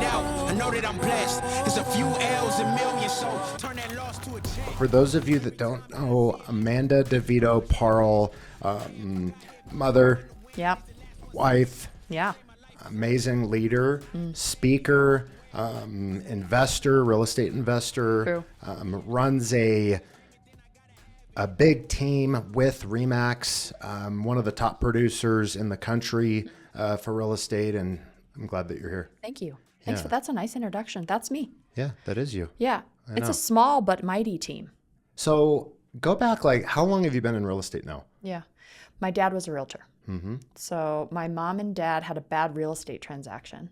out. I know that I'm blessed. There's a few L's and millions, so turn that loss to a chance. For those of you that don't know, Amanda DiVito, Parle, mother, Yep. wife, Yeah. amazing leader, speaker, investor, real estate investor, True. Runs a big team with Remax, one of the top producers in the country for real estate, and I'm glad that you're here. Thank you. Thanks Yeah. for that's a nice introduction. That's me. Yeah, that is you. Yeah. It's know. a small but mighty team. So go back, like, how long have you been in real estate now? Yeah. My dad was a realtor. Mm-hmm. So my mom and dad had a bad real estate transaction.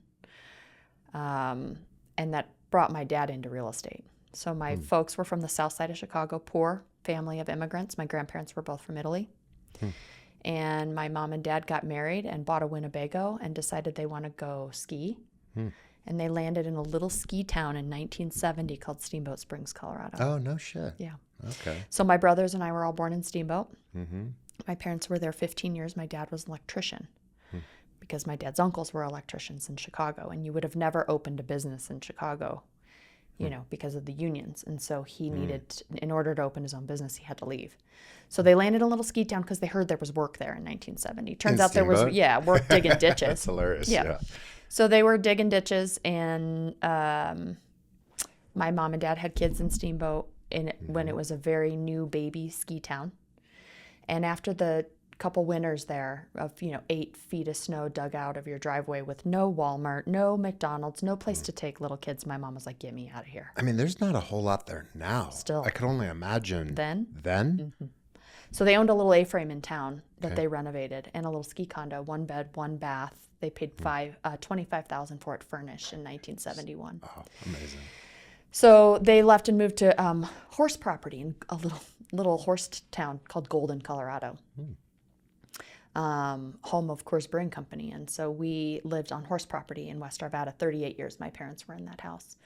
And that brought my dad into real estate. So my folks were from the south side of Chicago, poor family of immigrants. My grandparents were both from Italy. And my mom and dad got married and bought a Winnebago and decided they want to go ski. And they landed in a little ski town in 1970 called Steamboat Springs, Colorado. Oh, no shit. Yeah. Okay. So my brothers and I were all born in Steamboat. My parents were there 15 years. My dad was an electrician because my dad's uncles were electricians in Chicago, and you would have never opened a business in Chicago, you know, because of the unions. And so he needed, in order to open his own business, he had to leave. So they landed in a little ski town because they heard there was work there in 1970. Turns out there was, work digging ditches. That's hilarious. Yeah. So they were digging ditches, and my mom and dad had kids in Steamboat when it was a very new baby ski town. And after the couple winters there of, 8 feet of snow dug out of your driveway with no Walmart, no McDonald's, no place to take little kids, my mom was like, get me out of here. I mean, there's not a whole lot there now. Still. I could only imagine. Then? So they owned a little A-frame in town that they renovated, and a little ski condo, 1 bed, 1 bath. They paid $25,000 for it furnished in 1971. Oh, amazing. So they left and moved to horse property in a little horse town called Golden, Colorado, home of Coors Brewing Company. And so we lived on horse property in West Arvada. 38 years my parents were in that house.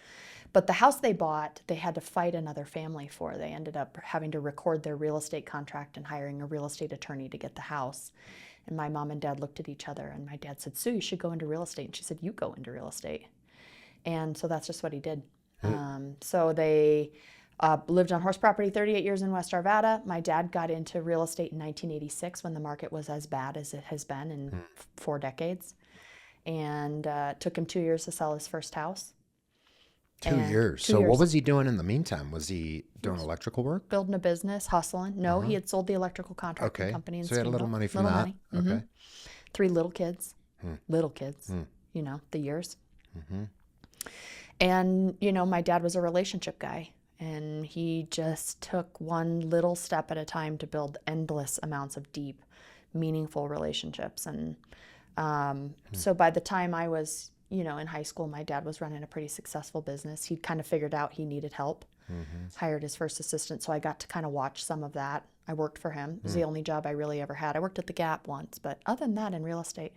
But the house they bought, they had to fight another family for. They ended up having to record their real estate contract and hiring a real estate attorney to get the house. And my mom and dad looked at each other, and my dad said, Sue, you should go into real estate. And she said, you go into real estate. And so that's just what he did. So they lived on horse property 38 years in West Arvada. My dad got into real estate in 1986 when the market was as bad as it has been in 4 decades. And took him 2 years to sell his first house. 2 years. So what was he doing in the meantime? Was he doing electrical work? Building a business, hustling. No, he had sold the electrical contracting company. In So he had a little money from that. Money. Okay. 3 little kids. Little kids. The years. And, my dad was a relationship guy. And he just took one little step at a time to build endless amounts of deep, meaningful relationships. And so by the time I was, in high school, my dad was running a pretty successful business. He'd kind of figured out he needed help, hired his first assistant. So I got to kind of watch some of that. I worked for him. It was the only job I really ever had. I worked at the Gap once, but other than that, in real estate.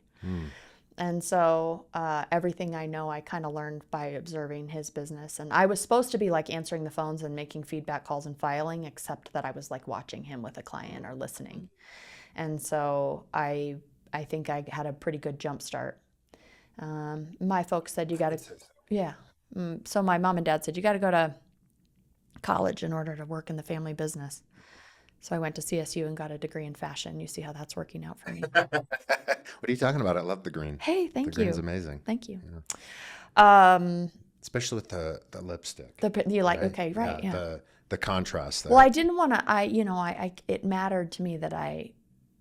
And so everything I know, I kind of learned by observing his business. And I was supposed to be like answering the phones and making feedback calls and filing, except that I was like watching him with a client or listening. And so I think I had a pretty good jump start. My folks said, you got to, so my mom and dad said, you got to go to college in order to work in the family business. So I went to CSU and got a degree in fashion. You see how that's working out for me. What are you talking about? I love the green. Hey, thank you. The green's amazing. Thank you. Yeah. Especially with the lipstick. You like, right? okay, right, yeah. The contrast there. Well, I didn't want to, it mattered to me that I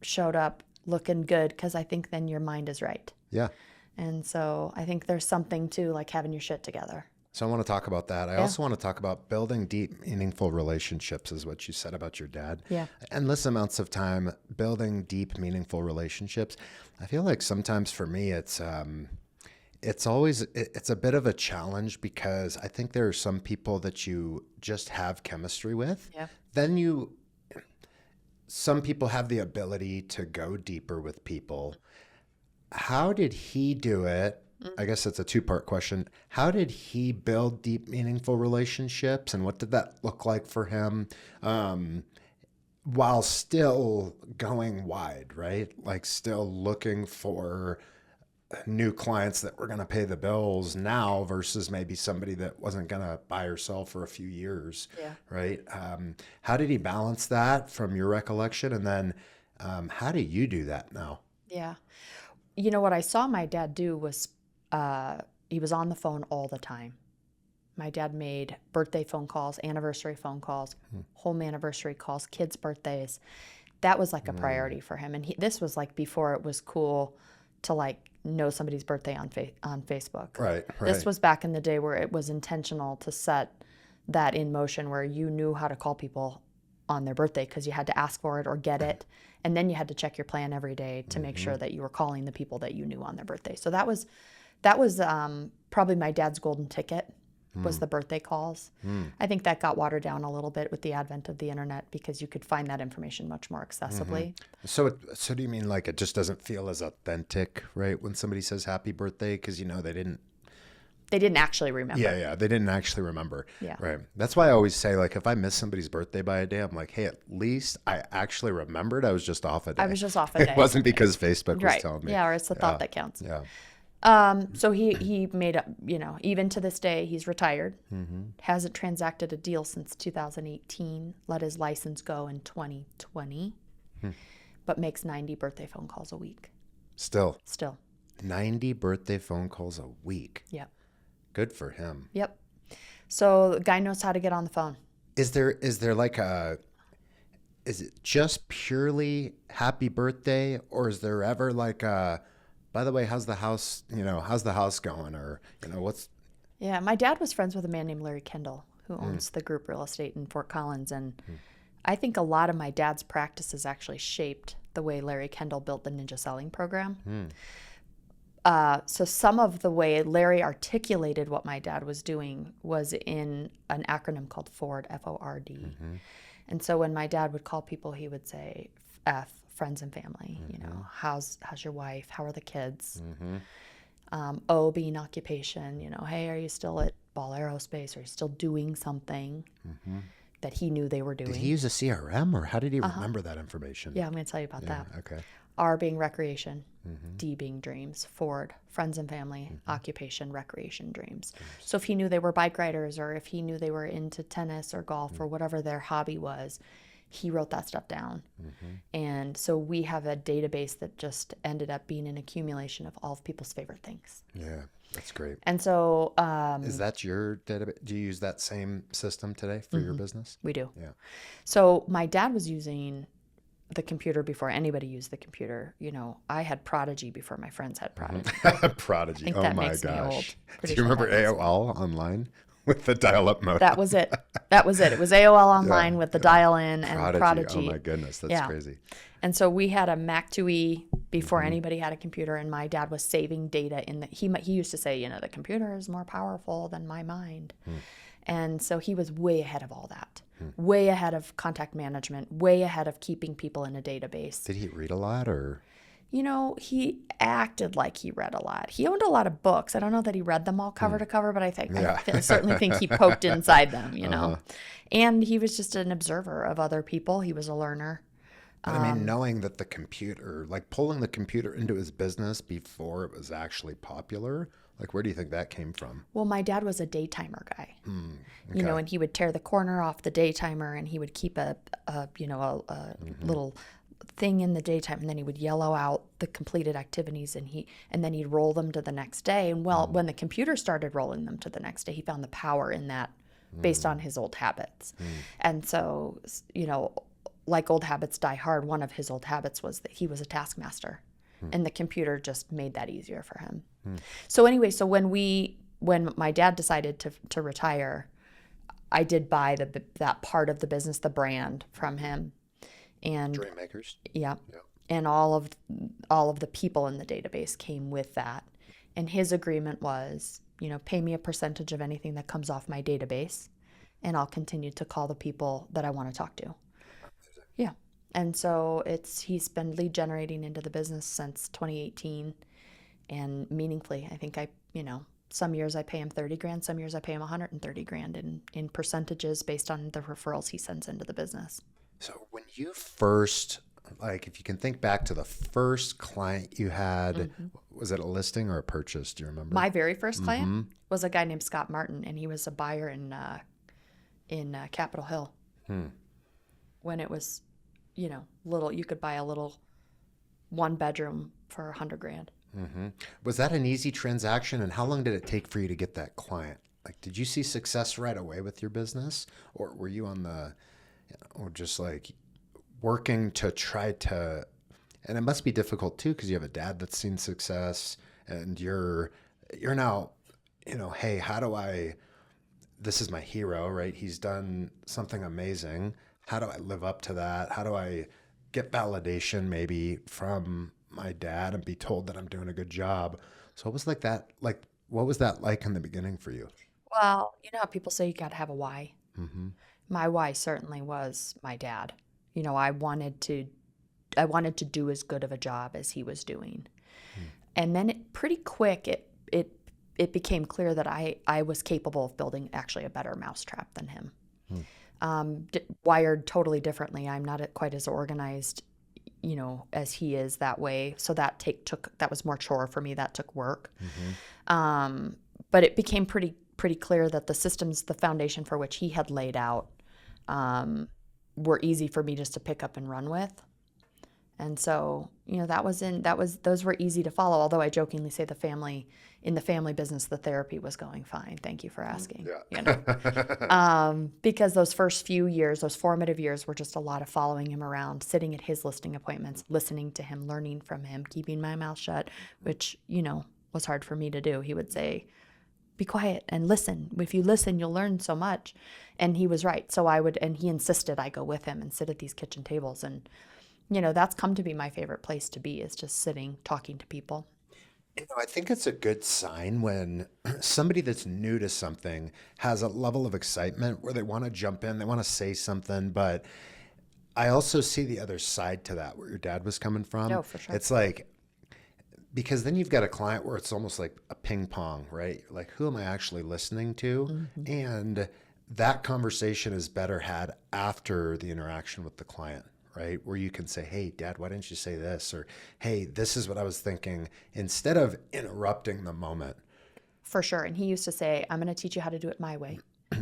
showed up looking good because I think then your mind is right. Yeah. And so I think there's something to like having your shit together. So I want to talk about that. I also want to talk about building deep, meaningful relationships is what you said about your dad. Yeah. Endless amounts of time building deep, meaningful relationships. I feel like sometimes for me, it's a bit of a challenge because I think there are some people that you just have chemistry with. Yeah. Then some people have the ability to go deeper with people. How did he do it? I guess it's a 2-part question. How did he build deep, meaningful relationships, and what did that look like for him while still going wide, right? Like still looking for new clients that were going to pay the bills now versus maybe somebody that wasn't going to buy or sell for a few years. Yeah. Right. How did he balance that from your recollection? And then how do you do that now? Yeah. You know, what I saw my dad do was he was on the phone all the time. My dad made birthday phone calls, anniversary phone calls, home anniversary calls, kids' birthdays. That was like a priority for him. And this was like before it was cool to like know somebody's birthday on Facebook. Right. This was back in the day where it was intentional to set that in motion, where you knew how to call people on their birthday because you had to ask for it or get it. And then you had to check your plan every day to make sure that you were calling the people that you knew on their birthday. So that was probably my dad's golden ticket, was the birthday calls. I think that got watered down a little bit with the advent of the internet because you could find that information much more accessibly. So do you mean like it just doesn't feel as authentic, right? When somebody says happy birthday, because they didn't actually remember. Yeah, they didn't actually remember. Yeah. Right. That's why I always say, like, if I miss somebody's birthday by a day, I'm like, hey, at least I actually remembered. I was just off a day. I was just off a day. It wasn't because Facebook was Right. telling me. Yeah, or it's the thought that counts. Yeah. So he made up, even to this day, he's retired, hasn't transacted a deal since 2018, let his license go in 2020, but makes 90 birthday phone calls a week. Still. 90 birthday phone calls a week. Yep. Good for him. Yep. So the guy knows how to get on the phone. Is there like is it just purely happy birthday, or is there ever like by the way, how's the house going, or what's... Yeah, my dad was friends with a man named Larry Kendall, who owns the group real estate in Fort Collins, and I think a lot of my dad's practices actually shaped the way Larry Kendall built the Ninja Selling Program. So some of the way Larry articulated what my dad was doing was in an acronym called FORD, F-O-R-D. And so when my dad would call people, he would say F, friends and family. How's your wife? How are the kids? O being occupation. Hey, are you still at Ball Aerospace? Are you still doing something that he knew they were doing? Did he use a CRM, or how did he remember that information? Yeah, I'm going to tell you about that. Okay. R being recreation, D being dreams, Ford, friends and family, occupation, recreation, dreams. So if he knew they were bike riders, or if he knew they were into tennis or golf or whatever their hobby was, he wrote that stuff down. And so we have a database that just ended up being an accumulation of all of people's favorite things. Yeah, that's great. And so... is that your database? Do you use that same system today for your business? We do. Yeah. So my dad was using the computer before anybody used the computer. I had Prodigy before my friends had Prodigy. Prodigy. I think Oh that my makes me old. gosh. Do Pretty you sure remember that makes me AOL online with the dial-up modem? That was it. It was AOL online with the dial-in and Prodigy. Oh my goodness, that's crazy. And so we had a Mac IIe before anybody had a computer, and my dad was saving data in the. He used to say, the computer is more powerful than my mind. And so he was way ahead of all that, way ahead of contact management, way ahead of keeping people in a database. Did he read a lot, or? He acted like he read a lot. He owned a lot of books. I don't know that he read them all cover to cover, but I certainly think he poked inside them, And he was just an observer of other people. He was a learner. But I mean, knowing that the computer, like pulling the computer into his business before it was actually popular, like where do you think that came from? Well, my dad was a daytimer guy, Okay. and he would tear the corner off the daytimer, and he would keep a little thing in the daytime, and then he would yellow out the completed activities, and then he'd roll them to the next day. And when the computer started rolling them to the next day, he found the power in that based on his old habits. And so, like old habits die hard, one of his old habits was that he was a taskmaster, and the computer just made that easier for him. So anyway, when my dad decided to retire, I did buy that part of the business, the brand, from him. And Dreammakers. Yeah. And all of the people in the database came with that. And his agreement was, pay me a percentage of anything that comes off my database, and I'll continue to call the people that I want to talk to. Yeah. And so he's been lead generating into the business since 2018, and meaningfully. I think some years I pay him $30,000, some years I pay him $130,000 in percentages based on the referrals he sends into the business. So when you first like if you can think back to the first client you had, was it a listing or a purchase? Do you remember? My very first client was a guy named Scott Martin, and he was a buyer in Capitol Hill. When it was, little, you could buy a little 1-bedroom for $100,000. Was that an easy transaction, and how long did it take for you to get that client? Like, did you see success right away with your business, or were you on or just like working to try to, and it must be difficult too, because you have a dad that's seen success, and you're now, hey, how do this is my hero, right? He's done something amazing. How do I live up to that? How do I get validation maybe from my dad and be told that I'm doing a good job? So what was what was that like in the beginning for you? Well, you know how people say you got to have a why? My why certainly was my dad. I wanted to do as good of a job as he was doing. And then pretty quick, it became clear that I was capable of building actually a better mousetrap than him. Wired totally differently. I'm not quite as organized, as he is that way. So that was more chore for me. That took work. But it became pretty clear that the systems, the foundation for which he had laid out, were easy for me just to pick up and run with. And so, those were easy to follow. Although I jokingly say in the family business, the therapy was going fine. Thank you for asking. Because those first few years, those formative years, were just a lot of following him around, sitting at his listing appointments, listening to him, learning from him, keeping my mouth shut, which, was hard for me to do. He would say, be quiet and listen. If you listen, you'll learn so much. And he was right. So and he insisted I go with him and sit at these kitchen tables. And, that's come to be my favorite place to be, is just sitting, talking to people. I think it's a good sign when somebody that's new to something has a level of excitement where they want to jump in, they want to say something, but I also see the other side to that, where your dad was coming from. Oh, for sure. It's like, because then you've got a client where it's almost like a ping pong, right? Like, who am I actually listening to? And that conversation is better had after the interaction with the client, right? Where you can say, hey, Dad, why didn't you say this? Or, hey, this is what I was thinking, instead of interrupting the moment. For sure. And he used to say, I'm going to teach you how to do it my way.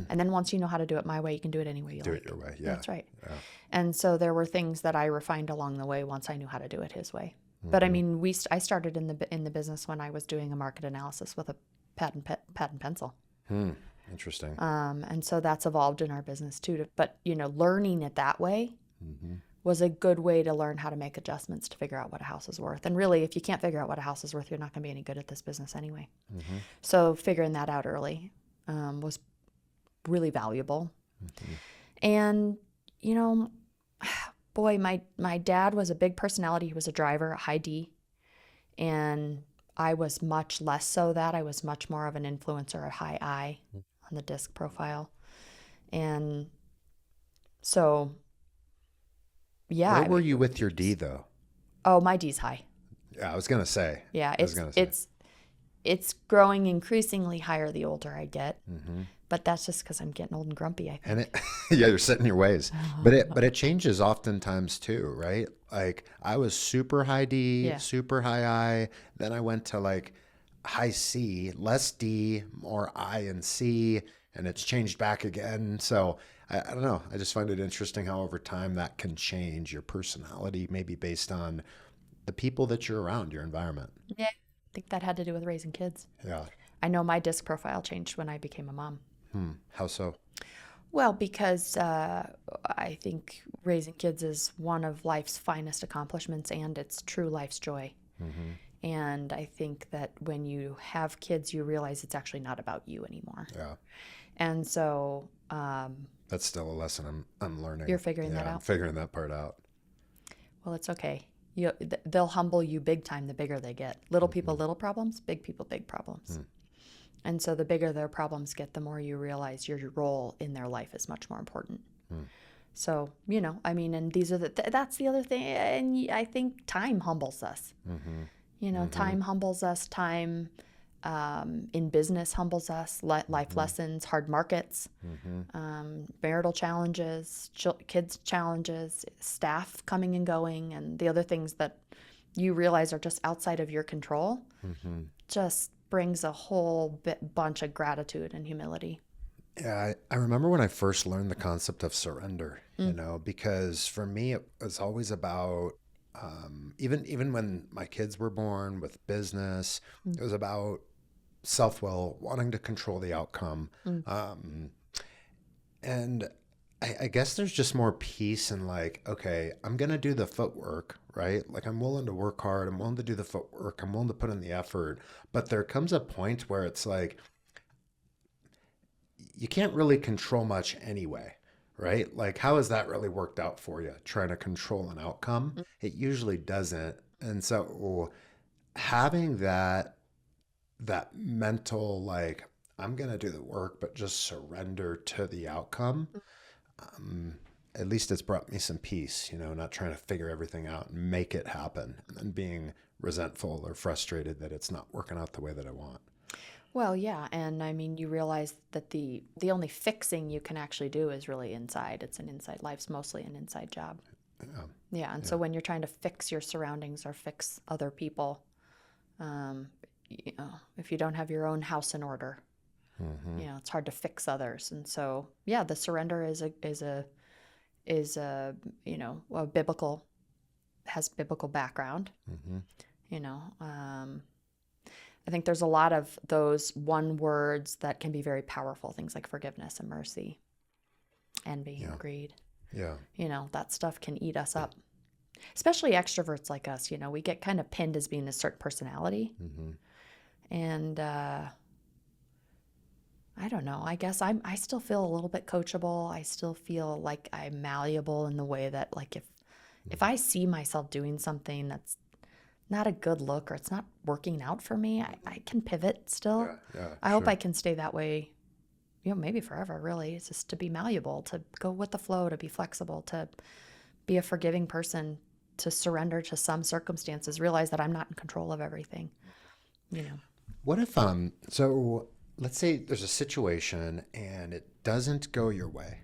And then once you know how to do it my way, you can do it any way you like. Do it your way, yeah. That's right. Yeah. And so there were things that I refined along the way once I knew how to do it his way. But I mean, I started in the business when I was doing a market analysis with a pad and pencil. Interesting. And so that's evolved in our business too. But learning it that way was a good way to learn how to make adjustments to figure out what a house is worth. And really, if you can't figure out what a house is worth, you're not going to be any good at this business anyway. So figuring that out early was really valuable. And boy, my dad was a big personality. He was a driver, a high D. And I was much less so that. I was much more of an influencer, a high I on the disc profile. And so, yeah. Where were you with your D, though? Oh, my D's high. Yeah, I was going to say. Yeah, it's growing increasingly higher the older I get. But that's just because I'm getting old and grumpy, I think. And you're set in your ways. But it changes oftentimes too, right? Like, I was super high D, super high I. Then I went to like high C, less D, more I and C, and it's changed back again. So I don't know. I just find it interesting how over time that can change your personality, maybe based on the people that you're around, your environment. Yeah, I think that had to do with raising kids. Yeah. I know my disc profile changed when I became a mom. How so? Well, because I think raising kids is one of life's finest accomplishments, and it's true life's joy. And I think that when you have kids, you realize it's actually not about you anymore. Yeah. And so that's still a lesson I'm learning. You're figuring that out? I'm figuring that part out. Well, it's okay. They'll humble you big time the bigger they get. Little people, little problems. Big people, big problems. And so the bigger their problems get, the more you realize your role in their life is much more important. So, and these are that's the other thing. And I think time humbles us. Time humbles us. Time in business humbles us, life lessons, hard markets, marital challenges, kids challenges, staff coming and going, and the other things that you realize are just outside of your control, just brings a whole bunch of gratitude and humility. Yeah, I remember when I first learned the concept of surrender, because for me, it was always about, even when my kids were born with business, it was about self-will, wanting to control the outcome. And I guess there's just more peace in like, okay, I'm going to do the footwork, right? Like I'm willing to work hard. I'm willing to do the footwork. I'm willing to put in the effort. But there comes a point where it's like, you can't really control much anyway, right? Like how has that really worked out for you? Trying to control an outcome? It usually doesn't. And so having that mental, like, I'm going to do the work, but just surrender to the outcome. At least it's brought me some peace, not trying to figure everything out and make it happen and then being resentful or frustrated that it's not working out the way that I want. Well, yeah. And I mean, you realize that the only fixing you can actually do is really inside. It's an inside, life's mostly an inside job. Yeah. And so when you're trying to fix your surroundings or fix other people, if you don't have your own house in order, it's hard to fix others. And so, yeah, the surrender has biblical background. I think there's a lot of those one words that can be very powerful, things like forgiveness and mercy, envy and greed. Yeah. That stuff can eat us up, especially extroverts like us. We get kind of pinned as being a certain personality. And I don't know. I guess I still feel a little bit coachable. I still feel like I'm malleable in the way that, like, if I see myself doing something that's not a good look or it's not working out for me, I can pivot still. I hope I can stay that way, maybe forever, really. It's just to be malleable, to go with the flow, to be flexible, to be a forgiving person, to surrender to some circumstances, realize that I'm not in control of everything, What if, so let's say there's a situation and it doesn't go your way.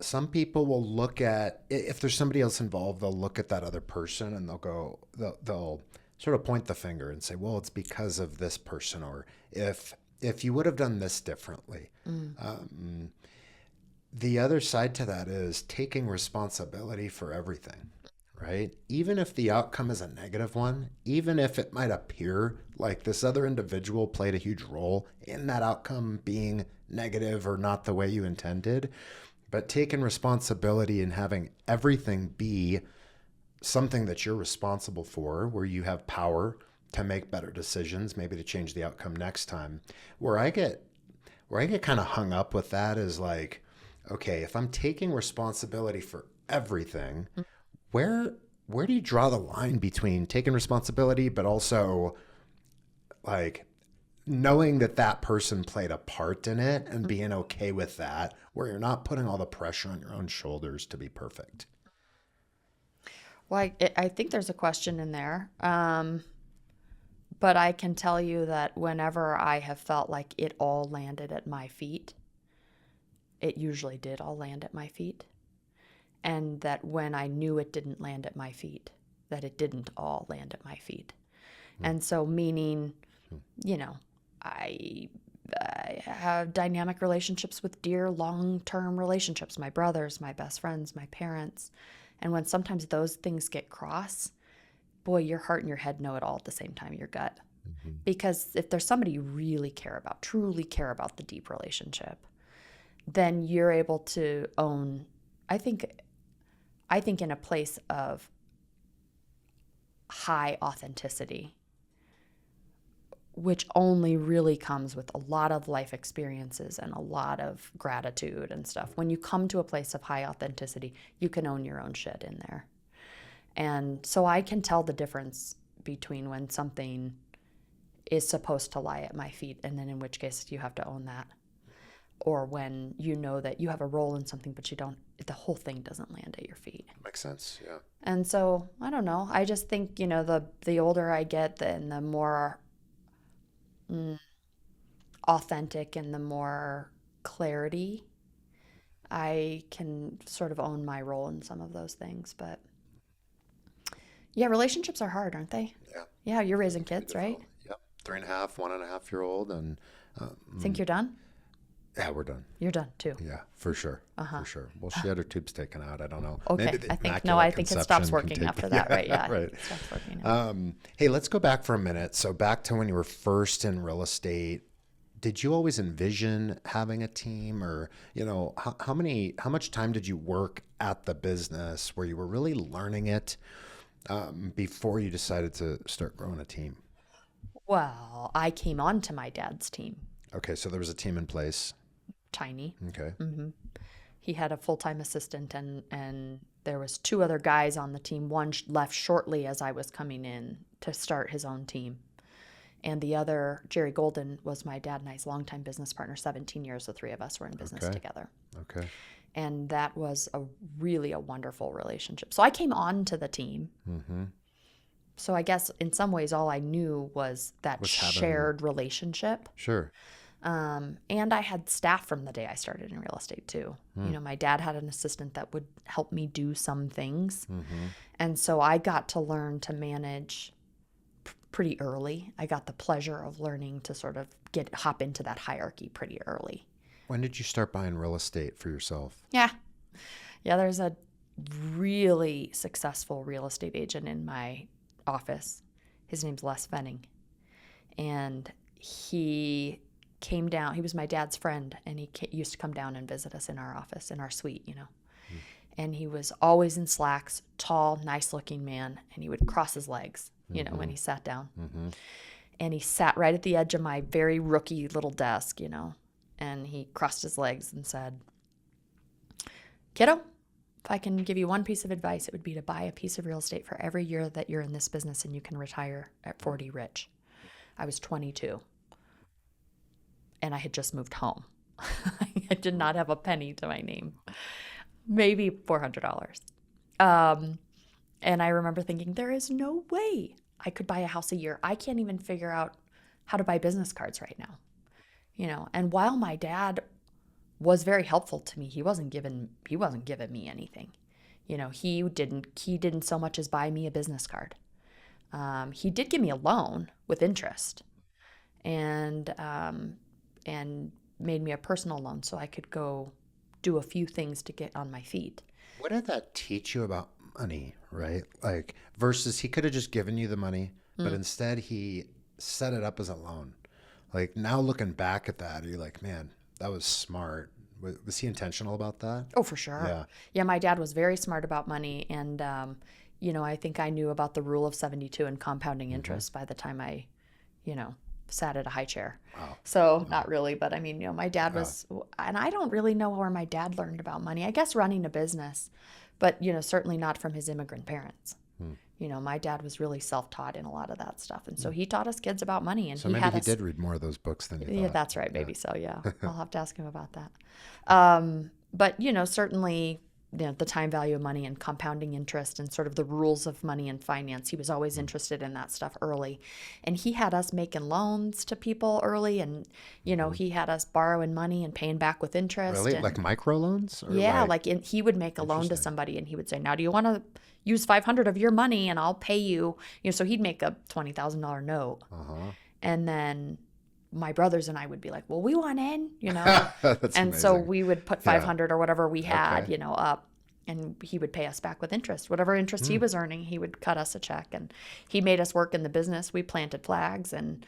Some people will look at, if there's somebody else involved, they'll look at that other person and they'll sort of point the finger and say, well, it's because of this person, or if you would have done this differently. The other side to that is taking responsibility for everything, right? Even if the outcome is a negative one, even if it might appear like this other individual played a huge role in that outcome being negative or not the way you intended, but taking responsibility and having everything be something that you're responsible for, where you have power to make better decisions, maybe to change the outcome next time. Where I get kind of hung up with that is like, okay, if I'm taking responsibility for everything, where do you draw the line between taking responsibility, but also like knowing that person played a part in it and being okay with that, where you're not putting all the pressure on your own shoulders to be perfect? Well, I think there's a question in there. But I can tell you that whenever I have felt like it all landed at my feet, it usually did all land at my feet. And that when I knew it didn't land at my feet, that it didn't all land at my feet. And so meaning, I have dynamic relationships with dear long-term relationships, my brothers, my best friends, my parents. And when sometimes those things get crossed, boy, your heart and your head know it all at the same time, your gut. Because if there's somebody you really care about, truly care about the deep relationship, then you're able to own, I think in a place of high authenticity, which only really comes with a lot of life experiences and a lot of gratitude and stuff. When you come to a place of high authenticity, you can own your own shit in there. And so I can tell the difference between when something is supposed to lie at my feet, and then in which case you have to own that. Or when you know that you have a role in something, but the whole thing doesn't land at your feet. Makes sense, yeah. And so, I don't know. I just think, the older I get, then the more authentic and the more clarity, I can sort of own my role in some of those things. But yeah, relationships are hard, aren't they? Yeah. Yeah, you're raising kids, right? Yep. 3.5, 1.5-year-old. And Think you're done? yeah, we're done. You're done too. Yeah, for sure. For sure. Well, she had her tubes taken out. I don't know. Okay. Maybe the I think immaculate it stops conception working can take- after that, right? Yeah. Right. It stops working now. Hey, let's go back for a minute. So back to when you were first in real estate. Did you always envision having a team, or, you know, how much time did you work at the business where you were really learning it before you decided to start growing a team? Well, I came onto my dad's team, Okay, so there was a team in place. tiny. Okay. He had a full-time assistant, and there was 2 other guys on the team. One left shortly as I was coming in to start his own team. And the other, Jerry Golden, was my dad and I's longtime business partner. 17 years, the 3 of us were in business Okay. together. Okay. And that was really a wonderful relationship. So I came on to the team. So I guess in some ways all I knew was that Was having- shared relationship. Sure. And I had staff from the day I started in real estate too. You know, my dad had an assistant that would help me do some things. And so I got to learn to manage pretty early. I got the pleasure of learning to sort of hop into that hierarchy pretty early. When did you start buying real estate for yourself? Yeah. There's a really successful real estate agent in my office. His name's Les Venning. And he came down. He was my dad's friend, and he used to come down and visit us in our office, in our suite, you know. And he was always in slacks, tall, nice-looking man, and he would cross his legs, you know, when he sat down. And he sat right at the edge of my very rookie little desk, you know, and he crossed his legs and said, "Kiddo, if I can give you one piece of advice, it would be to buy a piece of real estate for every year that you're in this business, and you can retire at 40 rich." I was 22, and I had just moved home. I did not have a penny to my name, maybe $400. And I remember thinking, there is no way I could buy a house a year. I can't even figure out how to buy business cards right now, you know. And while my dad was very helpful to me, he wasn't giving me anything, you know. He didn't so much as buy me a business card. He did give me a loan with interest, and made me a personal loan so I could go do a few things to get on my feet. What did that teach you about money, right? Like, versus he could have just given you the money, but instead he set it up as a loan. Like, now looking back at that, you're like, man, that was smart. Was he intentional about that? Oh, for sure. Yeah, my dad was very smart about money. And, you know, I think I knew about the rule of 72 and compounding interest by the time I, you know, sat at a high chair. Wow. So not really, but I mean, you know, my dad was, and I don't really know where my dad learned about money. I guess running a business, but, you know, certainly not from his immigrant parents. You know, my dad was really self-taught in a lot of that stuff. And so he taught us kids about money. And So maybe he did read more of those books than you thought. Yeah, that's right. Maybe so. Yeah. I'll have to ask him about that. But, you know, certainly, you know, the time value of money and compounding interest and sort of the rules of money and finance. He was always interested in that stuff early. And he had us making loans to people early. And, you know, he had us borrowing money and paying back with interest. Really? And, like microloans? Or yeah. He would make a loan to somebody and he would say, now, do you want to use 500 of your money and I'll pay you? You know, so he'd make a $20,000 note. And then my brothers and I would be like, well, we want in, you know. That's and amazing. so we would put 500 or whatever we had, you know, up, and he would pay us back with interest. Whatever interest he was earning, he would cut us a check. And he made us work in the business. We planted flags and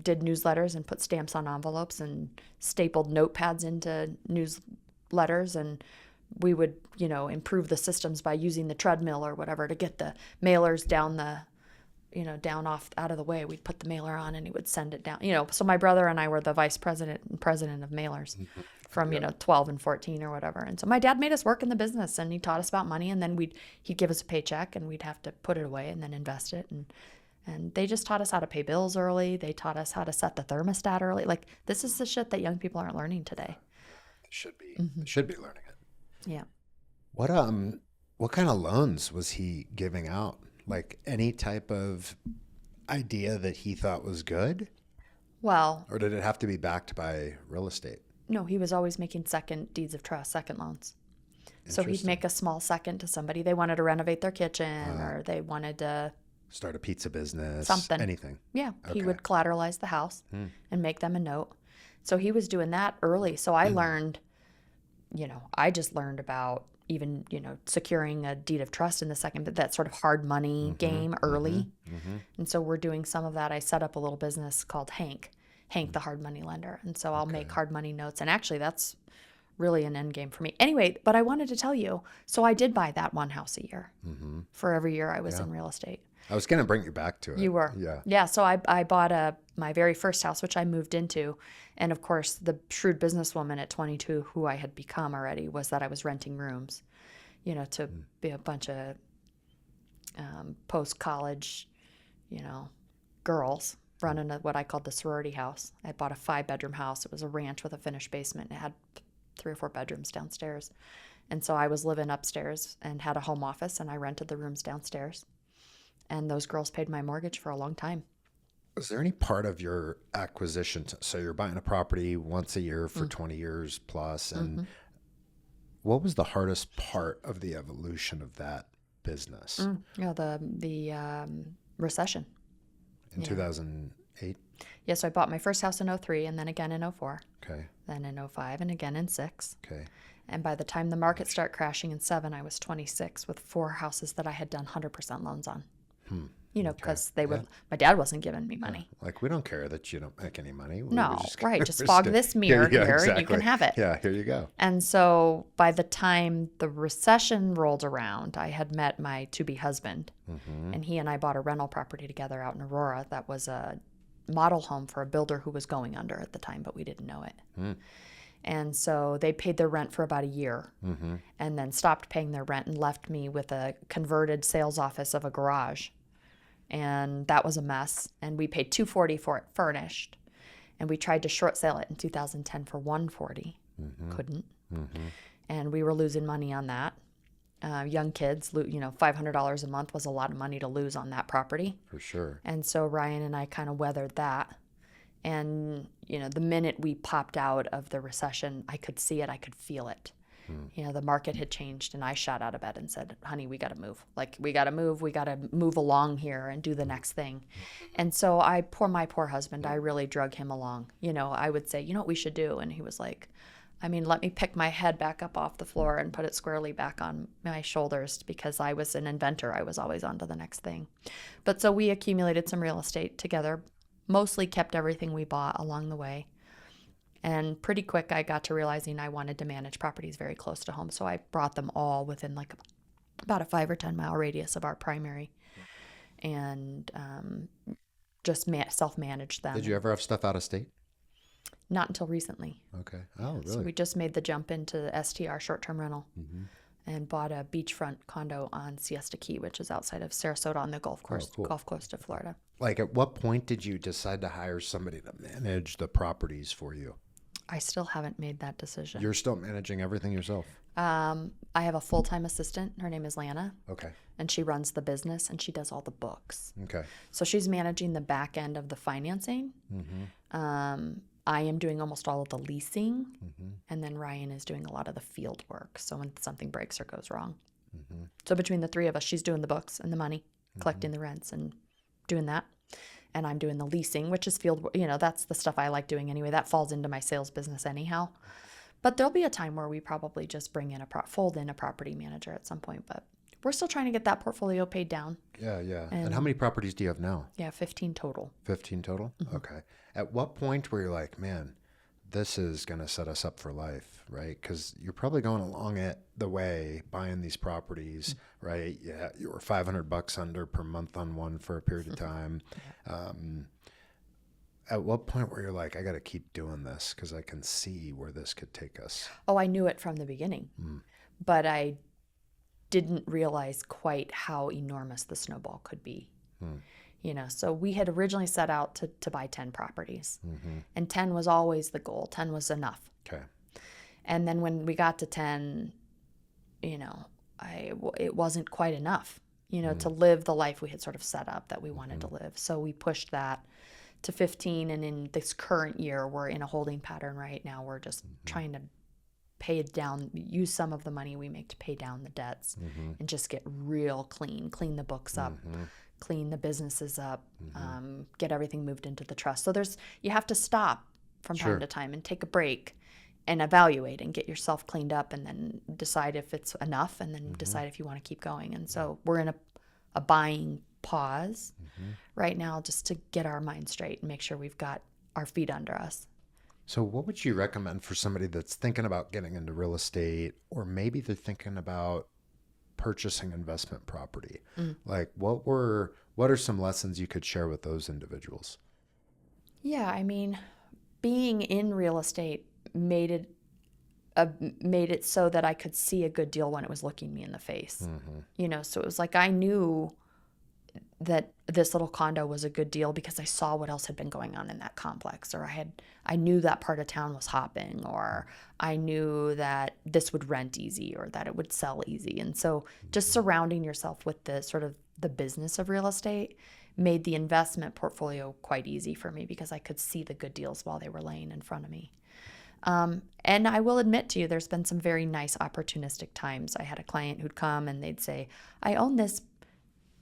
did newsletters and put stamps on envelopes and stapled notepads into newsletters. And we would, you know, improve the systems by using the treadmill or whatever to get the mailers down the, you know, down off out of the way. We'd put the mailer on and he would send it down, you know. So my brother and I were the vice president and president of mailers from, you know, 12 and 14 or whatever. And so my dad made us work in the business and he taught us about money, and then he'd give us a paycheck and we'd have to put it away and then invest it. And they just taught us how to pay bills early. They taught us how to set the thermostat early. Like, this is the shit that young people aren't learning today. They should be. They should be learning it. Yeah. What kind of loans was he giving out? Like, any type of idea that he thought was good? Well, Or did it have to be backed by real estate? no, he was always making second deeds of trust, second loans. So he'd Interesting. make a small second to somebody. They wanted to renovate their kitchen or they wanted to, Start a pizza business, Something. anything. yeah, he Okay. would collateralize the house and make them a note. So he was doing that early. So I learned, I just learned about even, securing a deed of trust in the second, but that sort of hard money game early. And so we're doing some of that. I set up a little business called Hank, the hard money lender. And so I'll make hard money notes. And actually that's really an end game for me. Anyway, but I wanted to tell you, so I did buy that one house a year for every year I was in real estate. I was going to bring you back to it. You were. Yeah. Yeah. So I bought my very first house, which I moved into. And of course, the shrewd businesswoman at 22, who I had become already, was that I was renting rooms, to be a bunch of post-college, girls running what I called the sorority house. I bought a 5-bedroom house. It was a ranch with a finished basement. It had 3 or 4 bedrooms downstairs. And so I was living upstairs and had a home office, and I rented the rooms downstairs. And those girls paid my mortgage for a long time. Is there any part of your acquisition? So you're buying a property once a year for 20 years plus. And what was the hardest part of the evolution of that business? The recession. In 2008? Yeah, so I bought my first house in 03 and then again in 04, Okay. then in 05 and again in 6. Okay. And by the time the market started crashing in 7, I was 26 with 4 houses that I had done 100% loans on. Because my dad wasn't giving me money. Like, we don't care that you don't make any money. No, right. Just fog this mirror here and you can have it. Yeah, here you go. And so by the time the recession rolled around, I had met my to-be husband, and he and I bought a rental property together out in Aurora that was a model home for a builder who was going under at the time, but we didn't know it. And so they paid their rent for about a year and then stopped paying their rent and left me with a converted sales office of a garage. And that was a mess. And we paid $240 for it furnished. And we tried to short sale it in 2010 for $140. Couldn't. And we were losing money on that. Young kids, $500 a month was a lot of money to lose on that property. For sure. And so Ryan and I kind of weathered that. And, the minute we popped out of the recession, I could see it. I could feel it. The market had changed, and I shot out of bed and said, honey, we got to move. We got to move. We got to move along here and do the next thing. And so my poor husband, I really drug him along. I would say, what we should do? And he was like, let me pick my head back up off the floor and put it squarely back on my shoulders, because I was an inventor. I was always on to the next thing. But so we accumulated some real estate together, mostly kept everything we bought along the way. And pretty quick, I got to realizing I wanted to manage properties very close to home. So I brought them all within about a 5 or 10 mile radius of our primary, and just self-managed them. Did you ever have stuff out of state? Not until recently. Okay. Oh, really? So we just made the jump into the STR, short-term rental, and bought a beachfront condo on Siesta Key, which is outside of Sarasota on the Gulf Coast, Gulf Coast of Florida. Like, at what point did you decide to hire somebody to manage the properties for you? I still haven't made that decision. You're still managing everything yourself? I have a full-time assistant. Her name is Lana. Okay. And she runs the business, and she does all the books. Okay. So she's managing the back end of the financing. I am doing almost all of the leasing, and then Ryan is doing a lot of the field work. So when something breaks or goes wrong. So between the 3 of us, she's doing the books and the money, collecting the rents and doing that. And I'm doing the leasing, which is field, that's the stuff I like doing anyway. That falls into my sales business anyhow. But there'll be a time where we probably just bring in fold in a property manager at some point. But we're still trying to get that portfolio paid down. Yeah, yeah. And how many properties do you have now? Yeah, 15 total. 15 total? Okay. At what point were you like, man, this is going to set us up for life, right? Because you're probably going along it the way, buying these properties, right? Yeah, you were $500 under per month on one for a period of time. At what point were you like, I got to keep doing this because I can see where this could take us? Oh, I knew it from the beginning, but I didn't realize quite how enormous the snowball could be. So we had originally set out to buy 10 properties, and 10 was always the goal. 10 was enough. Okay. And then when we got to 10, it wasn't quite enough, to live the life we had sort of set up that we wanted to live. So we pushed that to 15. And in this current year, we're in a holding pattern right now. We're just trying to pay it down, use some of the money we make to pay down the debts and just get real clean the books up, clean the businesses up, get everything moved into the trust. So you have to stop from time to time and take a break and evaluate and get yourself cleaned up and then decide if it's enough and then decide if you want to keep going. And so we're in a buying pause right now just to get our mind straight and make sure we've got our feet under us. So what would you recommend for somebody that's thinking about getting into real estate, or maybe they're thinking about purchasing investment property? Like what are some lessons you could share with those individuals? Yeah, I mean, being in real estate made it so that I could see a good deal when it was looking me in the face. So it was like I knew that this little condo was a good deal because I saw what else had been going on in that complex, or I knew that part of town was hopping, or I knew that this would rent easy or that it would sell easy. And so just surrounding yourself with the sort of the business of real estate made the investment portfolio quite easy for me because I could see the good deals while they were laying in front of me. And I will admit to you, there's been some very nice opportunistic times. I had a client who'd come and they'd say, I own this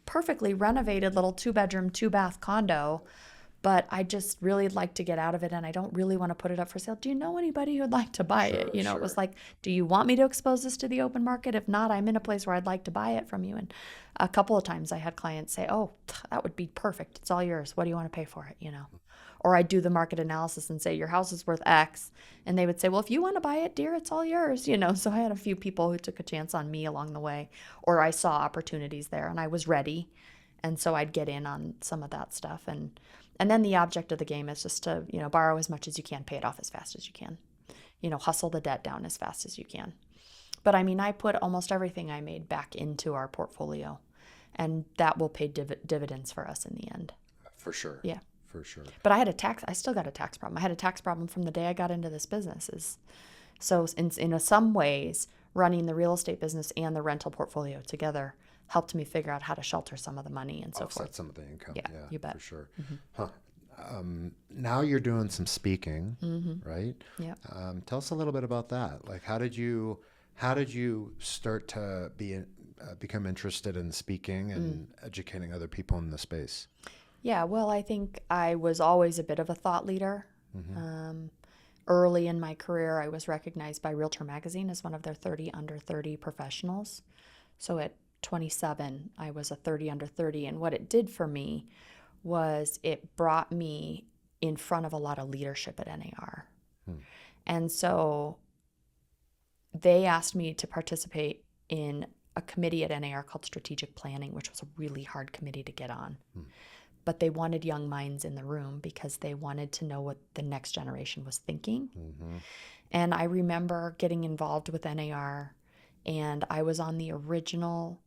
perfectly renovated little 2-bedroom, 2-bath condo, but I just really like to get out of it and I don't really want to put it up for sale. Do you know anybody who'd like to buy it? It was like, do you want me to expose this to the open market? If not, I'm in a place where I'd like to buy it from you. And a couple of times I had clients say, oh, that would be perfect. It's all yours. What do you want to pay for it? Or I'd do the market analysis and say, your house is worth X. And they would say, well, if you want to buy it, dear, it's all yours. So I had a few people who took a chance on me along the way, or I saw opportunities there and I was ready. And so I'd get in on some of that stuff. And then the object of the game is just to, borrow as much as you can, pay it off as fast as you can, hustle the debt down as fast as you can. But I mean, I put almost everything I made back into our portfolio, and that will pay dividends for us in the end. For sure. Yeah. For sure. But I still got a tax problem. I had a tax problem from the day I got into this business. So in some ways, running the real estate business and the rental portfolio together helped me figure out how to shelter some of the money and so forth. Offset some of the income. Yeah, you bet. For sure. Now you're doing some speaking, right? Yeah. Tell us a little bit about that. Like, how did you start to become interested in speaking and educating other people in the space? Yeah, well, I think I was always a bit of a thought leader. Early in my career, I was recognized by Realtor Magazine as one of their 30 under 30 professionals. So at 27, I was a 30 under 30. And what it did for me was it brought me in front of a lot of leadership at NAR. And so they asked me to participate in a committee at NAR called Strategic Planning, which was a really hard committee to get on. But they wanted young minds in the room because they wanted to know what the next generation was thinking. And I remember getting involved with NAR, and I was on the original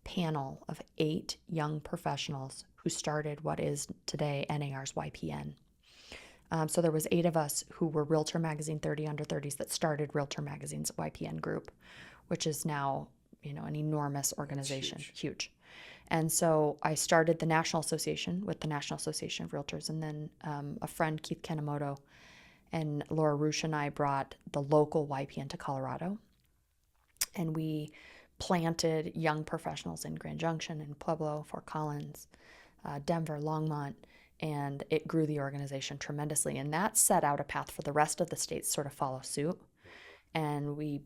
panel of 8 young professionals who started what is today NAR's YPN. So there was 8 of us who were Realtor Magazine 30 under 30s that started Realtor Magazine's YPN group, which is now, an enormous organization, huge. And so I started the National Association with the National Association of Realtors. And then a friend, Keith Kanemoto, and Laura Roosh and I brought the local YPN to Colorado. And we planted young professionals in Grand Junction, in Pueblo, Fort Collins, Denver, Longmont. And it grew the organization tremendously. And that set out a path for the rest of the states to sort of follow suit. And we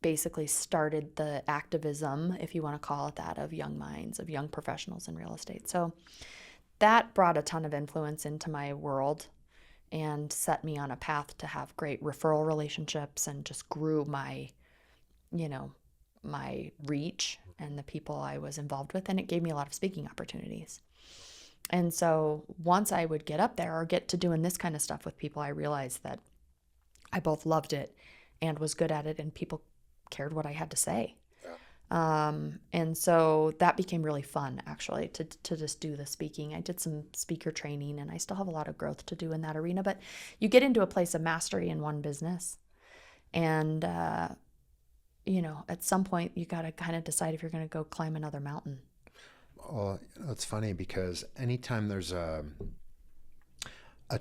basically started the activism, if you want to call it that, of young minds, of young professionals in real estate. So that brought a ton of influence into my world and set me on a path to have great referral relationships, and just grew my, my reach and the people I was involved with. And it gave me a lot of speaking opportunities. And so once I would get up there or get to doing this kind of stuff with people, I realized that I both loved it and was good at it, and people cared what I had to say. And so that became really fun, actually, to just do the speaking. I did some speaker training, and I still have a lot of growth to do in that arena, but you get into a place of mastery in one business, and at some point you got to kind of decide if you're going to go climb another mountain. Well, it's funny because anytime there's a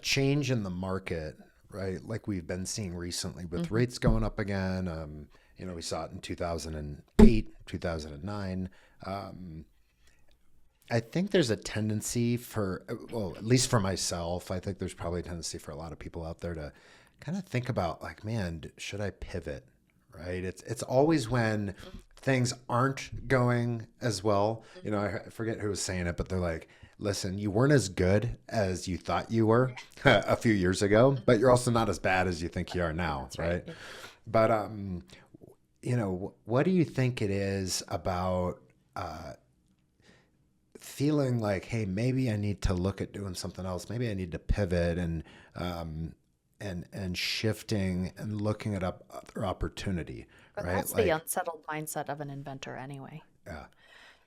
change in the market, right? Like we've been seeing recently with rates going up again. We saw it in 2008, 2009. I think there's a tendency at least for myself, I think there's probably a tendency for a lot of people out there to kind of think about like, man, should I pivot? Right? It's always when things aren't going as well. I forget who was saying it, but they're like, listen, you weren't as good as you thought you were a few years ago, but you're also not as bad as you think you are now. That's right. Yeah. But, what do you think it is about, feeling like, hey, maybe I need to look at doing something else. Maybe I need to pivot and shifting and looking at other opportunity, But right? that's the unsettled mindset of an inventor anyway. Yeah.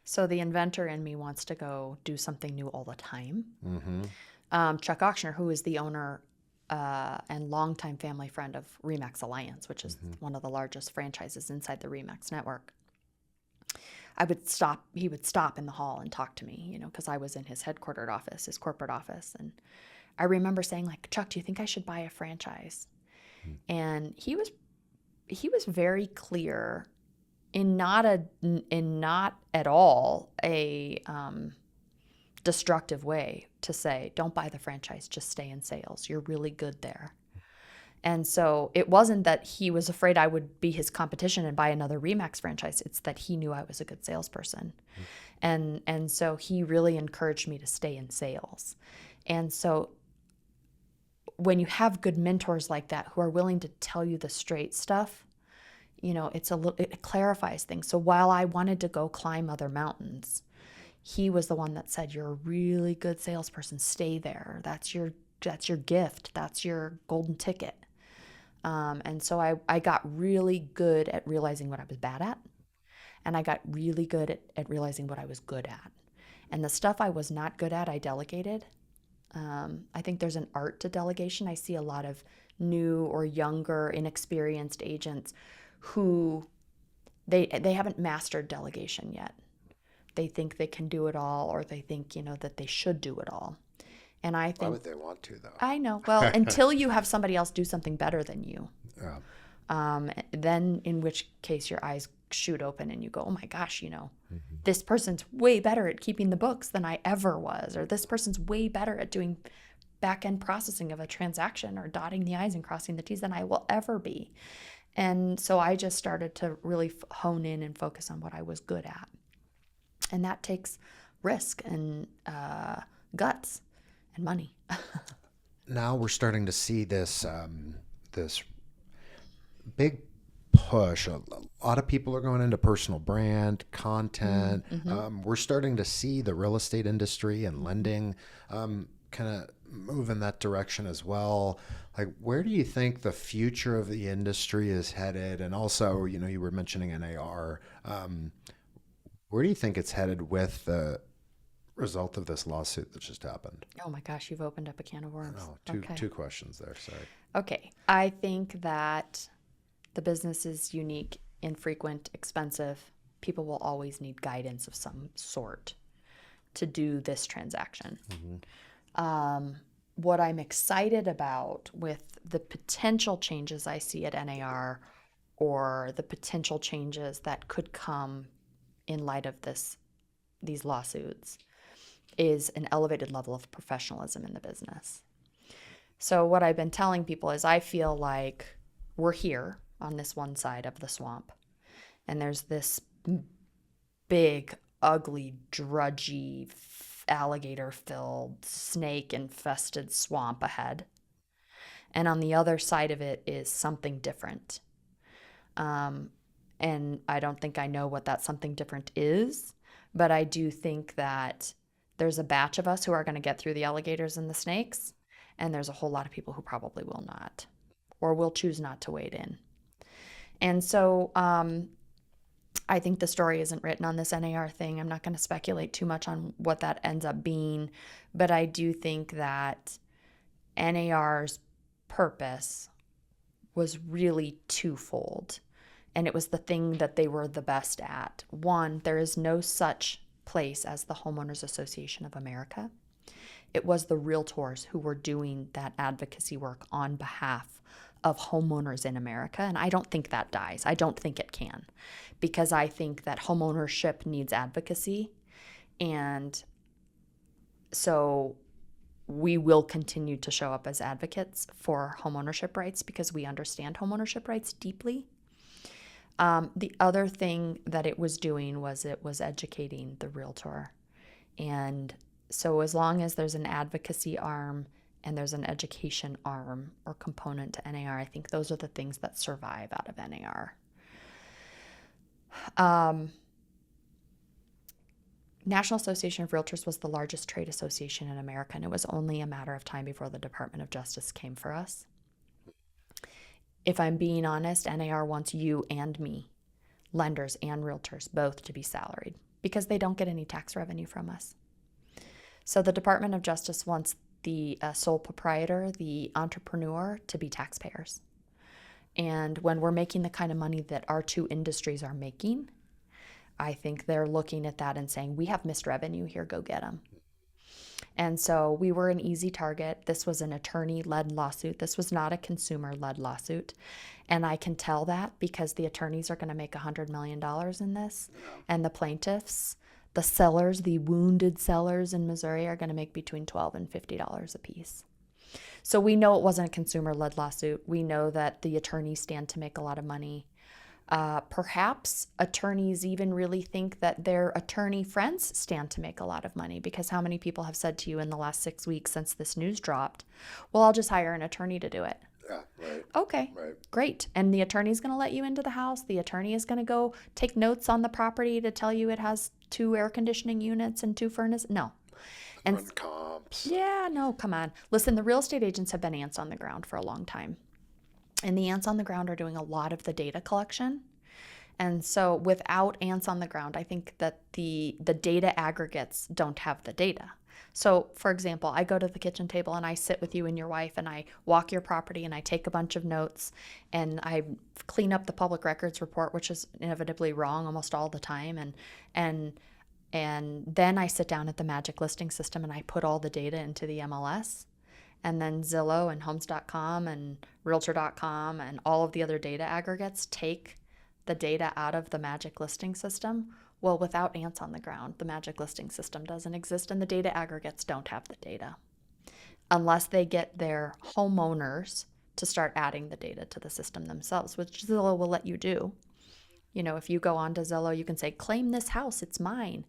So the inventor in me wants to go do something new all the time. Mm-hmm. Chuck Auctioner, who is the owner and longtime family friend of Remax Alliance, which is one of the largest franchises inside the Remax network, he would stop in the hall and talk to me, because I was in his headquartered office, his corporate office. And I remember saying, like, Chuck, do you think I should buy a franchise? And he was very clear in not at all a destructive way to say, don't buy the franchise, just stay in sales. You're really good there. And so it wasn't that he was afraid I would be his competition and buy another Remax franchise. It's that he knew I was a good salesperson. And so he really encouraged me to stay in sales. And so when you have good mentors like that who are willing to tell you the straight stuff, it clarifies things. So while I wanted to go climb other mountains, he was the one that said, you're a really good salesperson. Stay there. That's your gift. That's your golden ticket. And so I got really good at realizing what I was bad at. And I got really good at realizing what I was good at. And the stuff I was not good at, I delegated. I think there's an art to delegation. I see a lot of new or younger, inexperienced agents who they haven't mastered delegation yet. They think they can do it all, or they think, that they should do it all. And I think, why would they want to, though? I know. Well, until you have somebody else do something better than you. Yeah. Then in which case your eyes shoot open and you go, oh my gosh, this person's way better at keeping the books than I ever was, or this person's way better at doing back-end processing of a transaction or dotting the I's and crossing the T's than I will ever be. And so I just started to really hone in and focus on what I was good at. And that takes risk and guts and money. Now we're starting to see this big push. A lot of people are going into personal brand content. We're starting to see the real estate industry and lending kind of move in that direction as well. Like, where do you think the future of the industry is headed? And also, you were mentioning NAR. Where do you think it's headed with the result of this lawsuit that just happened? Oh my gosh, you've opened up a can of worms. Two questions there. Sorry. Okay. I think that the business is unique, infrequent, expensive. People will always need guidance of some sort to do this transaction. What I'm excited about with the potential changes I see at NAR, or the potential changes that could come in light of these lawsuits, is an elevated level of professionalism in the business. So what I've been telling people is I feel like we're here on this one side of the swamp, and there's this big, ugly, drudgy, alligator-filled, snake-infested swamp ahead. And on the other side of it is something different. And I don't think I know what that something different is, but I do think that there's a batch of us who are going to get through the alligators and the snakes, and there's a whole lot of people who probably will not, or will choose not to wade in. And so I think the story isn't written on this NAR thing. I'm not going to speculate too much on what that ends up being, but I do think that NAR's purpose was really twofold, and it was the thing that they were the best at. One, there is no such place as the Homeowners Association of America. It was the realtors who were doing that advocacy work on behalf of homeowners in America. And I don't think that dies. I don't think it can, because I think that homeownership needs advocacy. And so we will continue to show up as advocates for homeownership rights because we understand homeownership rights deeply. The other thing that it was doing was it was educating the realtor. And so as long as there's an advocacy arm and there's an education arm or component to NAR, I think those are the things that survive out of NAR. National Association of Realtors was the largest trade association in America, and it was only a matter of time before the Department of Justice came for us. If I'm being honest, NAR wants you and me, lenders and realtors, both to be salaried because they don't get any tax revenue from us. So the Department of Justice wants the sole proprietor, the entrepreneur, to be taxpayers. And when we're making the kind of money that our two industries are making, I think they're looking at that and saying, we have missed revenue here, go get them. And so we were an easy target. This was an attorney-led lawsuit. This was not a consumer-led lawsuit. And I can tell that because the attorneys are going to make $100 million in this. And the plaintiffs, the sellers, the wounded sellers in Missouri are going to make between $12 and $50 a piece. So we know it wasn't a consumer-led lawsuit. We know that the attorneys stand to make a lot of money. Perhaps attorneys even really think that their attorney friends stand to make a lot of money, because how many people have said to you in the last 6 weeks since this news dropped, well, I'll just hire an attorney to do it. Yeah, right. Okay, Right. Great. And the attorney's going to let you into the house. The attorney is going to go take notes on the property to tell you it has 2 air conditioning units and 2 furnaces. No. And Run comps. yeah, no, come on. Listen, the real estate agents have been ants on the ground for a long time. And the ants on the ground are doing a lot of the data collection. And so without ants on the ground, I think that the data aggregates don't have the data. So, for example, I go to the kitchen table and I sit with you and your wife and I walk your property and I take a bunch of notes and I clean up the public records report, which is inevitably wrong almost all the time. And then I sit down at the magic listing system and I put all the data into the MLS. And then Zillow and Homes.com and Realtor.com and all of the other data aggregates take the data out of the magic listing system. Well, without ants on the ground, the magic listing system doesn't exist and the data aggregates don't have the data unless they get their homeowners to start adding the data to the system themselves, which Zillow will let you do. You know, if you go onto Zillow, you can say, claim this house, it's mine.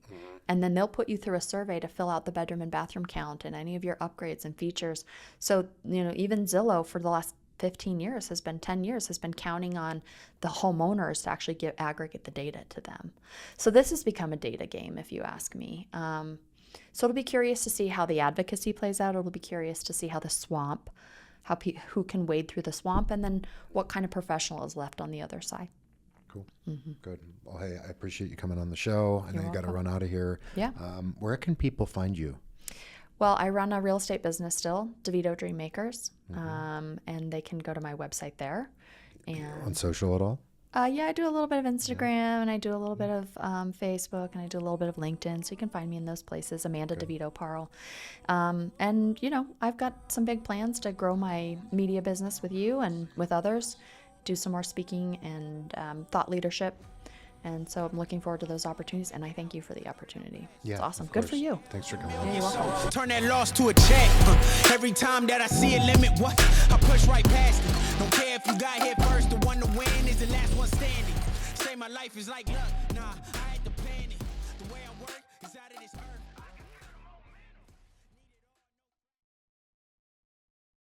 And then they'll put you through a survey to fill out the bedroom and bathroom count and any of your upgrades and features. So, you know, even Zillow for the last 10 years has been counting on the homeowners to actually aggregate the data to them. So this has become a data game, if you ask me. So it'll be curious to see how the advocacy plays out. It'll be curious to see how the swamp, who can wade through the swamp, and then what kind of professional is left on the other side. Cool. Mm-hmm. Good. Well, hey, I appreciate you coming on the show. I know you got to run out of here. Yeah. Where can people find you? Well, I run a real estate business still, DiVito Dream Makers, and they can go to my website there. And on social at all? Yeah, I do a little bit of Instagram, and I do a little bit of Facebook, and I do a little bit of LinkedIn, so you can find me in those places, Amanda DiVito Parle. And, you know, I've got some big plans to grow my media business with you and with others, do some more speaking and thought leadership. And so I'm looking forward to those opportunities, and I thank you for the opportunity. Yeah, it's awesome. Good for you. Thanks for coming. Yeah, you're welcome. Turn that loss to a check. Every time that I see a limit, I push right past it. Don't care if you got here first, the one to win is the last one standing. Say my life is like luck. Nah.